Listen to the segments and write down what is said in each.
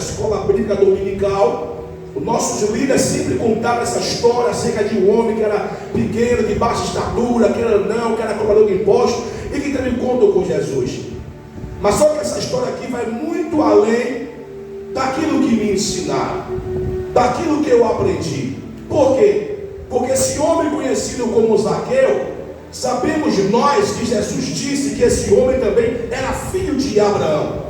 escola bíblica dominical, os nossos líderes sempre contavam essa história acerca de um homem que era pequeno, de baixa estatura, que era não, que era cobrador de impostos, e que teve encontro com Jesus. Mas só que essa história aqui vai muito além daquilo que me ensinaram, daquilo que eu aprendi. Por quê? Porque esse homem conhecido como Zaqueu, sabemos nós que Jesus disse que esse homem também era filho de Abraão.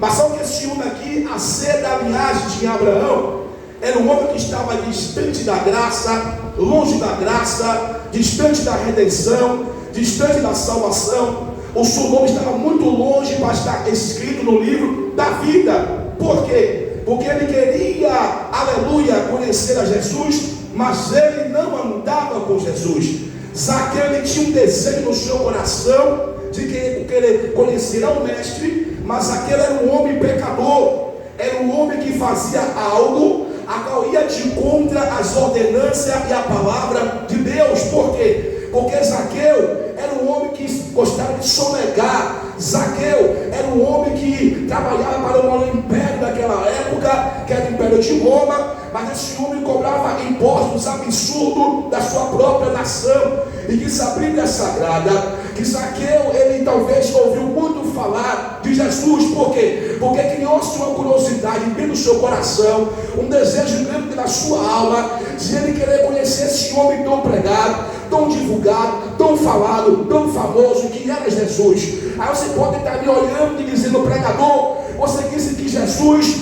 Mas só que esse homem aqui, a ser da linhagem de Abraão, era um homem que estava distante da graça, longe da graça, distante da redenção, distante da salvação. O seu nome estava muito longe para estar escrito no livro da vida. Por quê? Porque ele queria, aleluia, conhecer a Jesus, mas ele não andava com Jesus. Zaqueu, ele tinha um desejo no seu coração de querer conhecer ao mestre, mas Zaqueu era um homem pecador, era um homem que fazia algo a qual ia de contra as ordenanças e a palavra de Deus. Por quê? Porque Zaqueu era um homem que gostava de sonegar. Zaqueu era um homem que trabalhava para o império daquela época, que era o império de Roma, mas esse homem cobrava impostos absurdos da sua própria nação. E diz a Bíblia Sagrada que Zaqueu, ele talvez ouviu muito falar de Jesus. Por quê? Porque criou-se uma curiosidade dentro do seu coração, um desejo grande na sua alma, de ele querer conhecer esse homem tão pregado, tão divulgado, tão falado, tão famoso, que era Jesus. Aí você pode estar me olhando e dizendo: pregador, você disse que Jesus,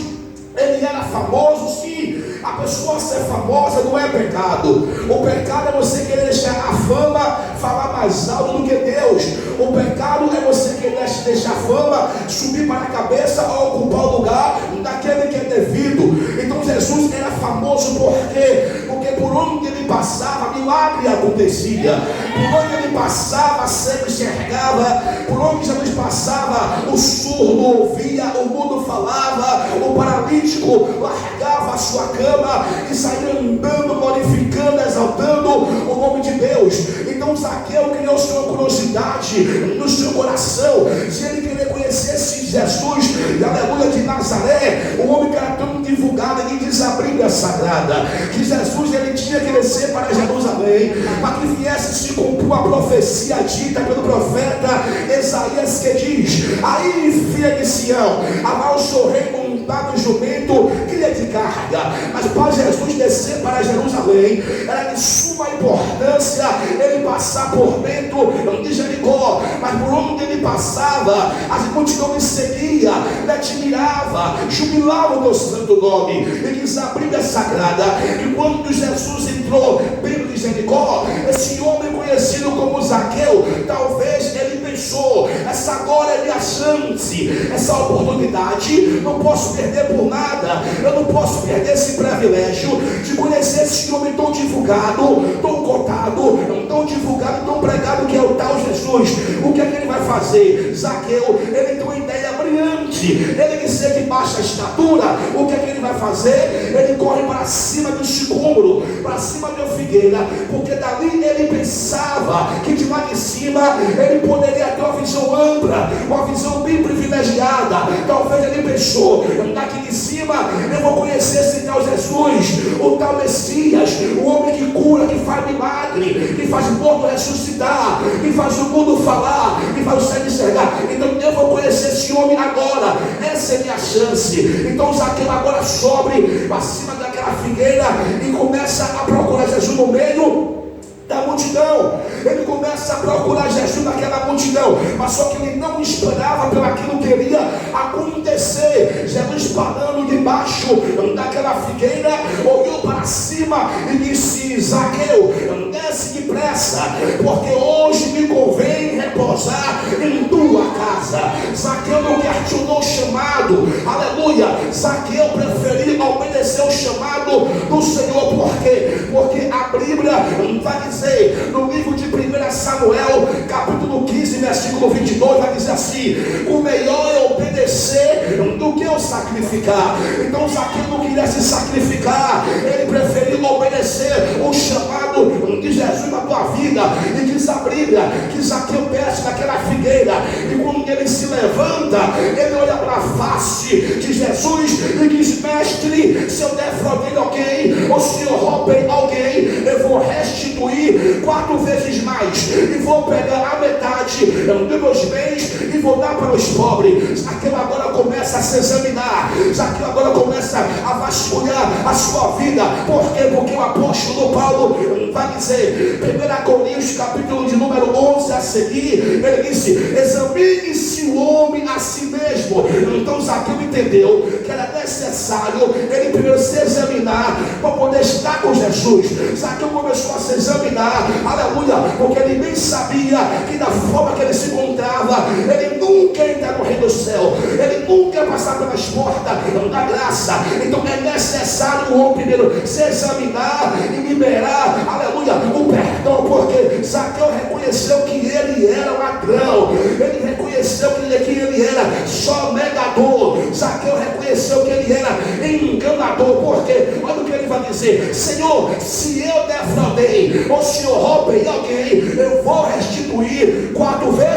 ele era famoso. Sim, a pessoa ser famosa não é pecado. O pecado é você querer deixar a fama falar mais alto do que Deus. O pecado é você querer deixar a fama subir para a cabeça ou ocupar o lugar daquele que é devido. Então Jesus era famoso por quê? Porque por onde ele passava, milagre acontecia. Por onde ele passava, cego enxergava. Por onde Jesus passava, o surdo ouvia, o mudo falava, o paralítico largava a sua cama e saía andando, glorificando, exaltando o nome de Deus. Então Zaqueu criou sua curiosidade no seu coração, se ele querer conhecer esse Jesus, aleluia, de Nazaré, o homem que era tão divulgado. E diz a Bíblia Sagrada que Jesus, ele tinha que descer para Jerusalém, para que viesse se cumprir a profecia dita pelo profeta Isaías, que diz: aí, filha de Sião, amar o seu rei montado em jumento, cria de carga. Mas para Jesus descer para Jerusalém, era de suma importância ele passar por dentro de Jericó. Mas por onde ele passava, as multidões seguia, ele admirava, jubilava o teu santo nome. E diz a Bíblia Sagrada que quando Jesus entrou dentro de Jericó, esse homem conhecido como Zaqueu, talvez ele pensou: essa agora é minha chance, essa oportunidade não posso perder por nada. Eu não posso perder esse privilégio de conhecer esse homem tão divulgado, tão cotado, tão divulgado, tão pregado, que é o tal Jesus. O que é que ele vai fazer? Zaqueu, ele tem uma ideia brilhante. Ele que ser de baixa estatura, o que é que ele vai fazer? Ele corre para cima do sicômoro, para cima da figueira, porque dali ele pensava que de lá de cima ele poderia ter uma visão ampla, uma visão bem privilegiada. Talvez ele pensou: daqui de cima eu vou conhecer esse tal Jesus, o tal Messias, o homem que cura, que faz milagre, que faz o morto ressuscitar, que faz o mundo falar, que faz o cego enxergar. Então eu vou conhecer esse homem agora. Essa é minha chance. Então Zaqueu agora sobe para cima daquela figueira e começa a procurar Jesus no meio da multidão. Ele começa a procurar Jesus naquela multidão, mas só que ele não esperava pelo aquilo que iria acontecer. Jesus parando debaixo daquela figueira, olhou para cima e disse: Zaqueu, desce depressa, porque hoje me convém repousar em tua casa. Zaqueu não questionou o chamado, aleluia. Zaqueu preferiu obedecer o chamado do Senhor. Por quê? Porque a Bíblia vai dizer no livro de 1 Samuel, capítulo 15, versículo 22, vai dizer assim: o melhor é obedecer do que o sacrificar. Então Zaqueu não queria se sacrificar, ele preferiu obedecer o chamado de Jesus na tua vida. E diz a Bíblia que Zaqueu desce daquela figueira, e quando ele se levanta, ele olha para a face de Jesus e diz: dele: se eu defraudei alguém, ou se eu roubei alguém, eu vou restituir 4 vezes mais, e vou pegar a metade dos meus bens e vou dar para os pobres. Zaqueu agora começa a se examinar, Zaqueu agora começa a vasculhar a sua vida. Por quê? Porque o apóstolo Paulo vai dizer, 1 Coríntios capítulo de número 11 a seguir, ele disse: examine-se o homem a si mesmo. Então Zaqueu entendeu que era necessário ele primeiro se examinar para poder estar com Jesus. Zaqueu começou a se examinar, aleluia, porque ele bem sabia que da forma que ele se encontrava, ele nunca ia entrar no reino do céu, ele nunca ia passar pelas portas da graça. Então é necessário o homem primeiro se examinar e liberar, aleluia, o perdão, porque Zaqueu reconheceu que ele era ladrão, ele reconheceu que ele era só negador, Zaqueu reconheceu que ele era enganador. Porque olha o que ele vai dizer: Senhor, se eu defraudei ou se eu roubei alguém, eu vou restituir 4 vezes